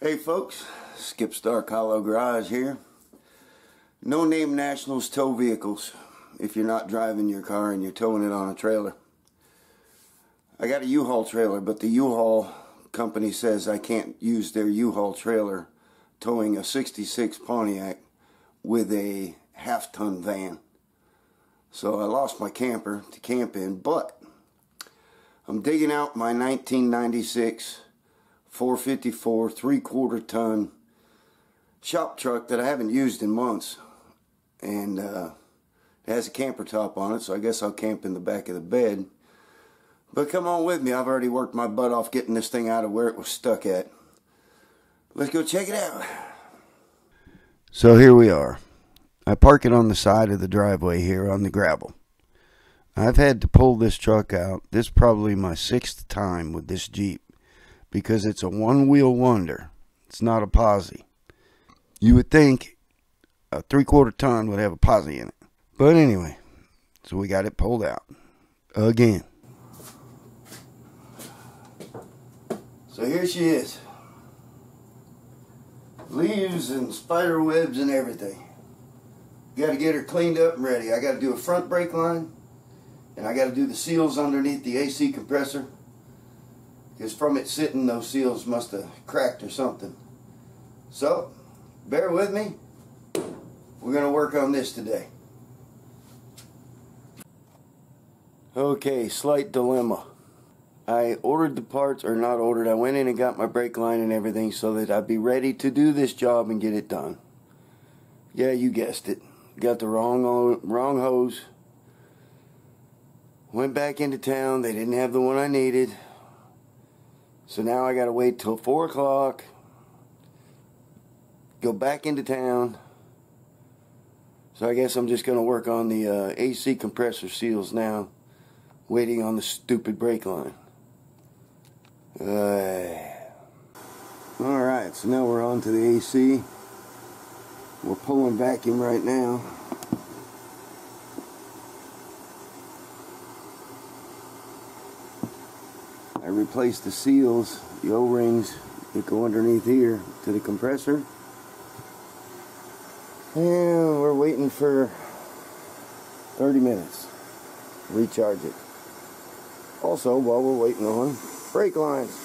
Hey folks, Skip Stark Hollow Garage here. No Name Nationals tow vehicles if you're not driving your car and you're towing it on a trailer. I got a U-Haul trailer, but the U-Haul company says I can't use their U-Haul trailer towing a 66 Pontiac with a half-ton van. So I lost my camper to camp in, but I'm digging out my 1996 454 3/4 ton shop truck that I haven't used in months, and it has a camper top on it, so I guess I'll camp in the back of the bed. But come on with me, I've already worked my butt off getting this thing out of where it was stuck at. Let's go check it out. So here we are. I park it on the side of the driveway here on the gravel. I've had to pull this truck out. This is probably my 6th time with this Jeep, because it's a one-wheel wonder. It's not a posi. You would think a 3/4 ton would have a posi in it. But anyway, so we got it pulled out. Again. So here she is. Leaves and spider webs and everything. Got to get her cleaned up and ready. I got to do a front brake line, and I got to do the seals underneath the AC compressor, because from it sitting, those seals must have cracked or something. So, bear with me. We're going to work on this today. Okay, slight dilemma. I ordered the parts, or not ordered, I went in and got my brake line and everything so that I'd be ready to do this job and get it done. Yeah, you guessed it. Got the wrong hose. Went back into town. They didn't have the one I needed. So now I gotta wait till 4 o'clock, go back into town. So I guess I'm just gonna work on the AC compressor seals now, waiting on the stupid brake line. Alright, so now we're on to the AC. We're pulling vacuum right now. I replaced the seals, the O-rings that go underneath here to the compressor. And we're waiting for 30 minutes to recharge it. Also, while we're waiting on brake lines.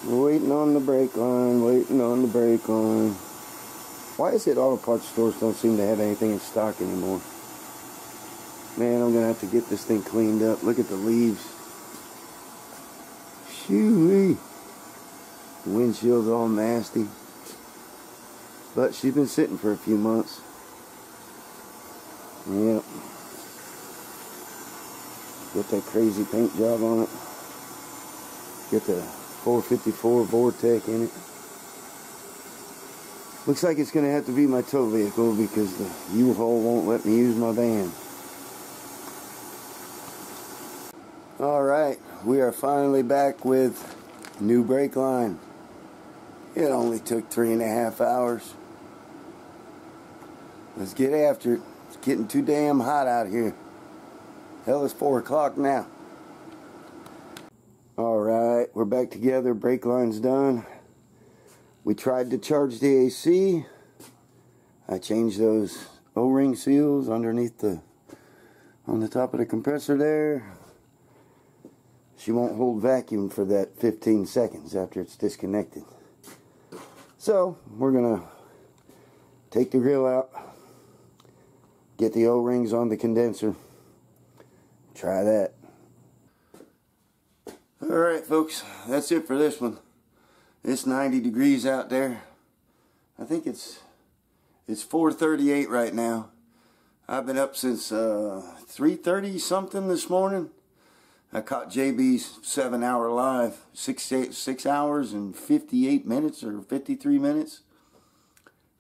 We're waiting on the brake line, waiting on the brake line. Why is it auto parts stores don't seem to have anything in stock anymore? Man, I'm going to have to get this thing cleaned up. Look at the leaves. Shoo-wee. The windshield's all nasty. But she's been sitting for a few months. Yep. Get that crazy paint job on it. Get the 454 Vortec in it. Looks like it's going to have to be my tow vehicle because the U-Haul won't let me use my van. Alright, we are finally back with new brake line. It only took 3.5 hours. Let's get after it. It's getting too damn hot out here. Hell, it's 4 o'clock now. Alright, we're back together. Brake line's done. We tried to charge the AC. I changed those O-ring seals underneath on the top of the compressor there. She won't hold vacuum for that 15 seconds after it's disconnected. So, we're going to take the grill out, get the O-rings on the condenser, try that. Alright folks, that's it for this one. It's 90 degrees out there. I think it's 4:38 right now. I've been up since 3:30 something this morning. I caught JB's 7-hour live, 6 hours and 58 minutes or 53 minutes.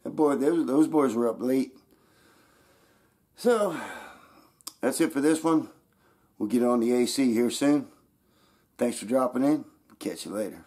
And boy, those boys were up late. So, that's it for this one. We'll get on the AC here soon. Thanks for dropping in. Catch you later.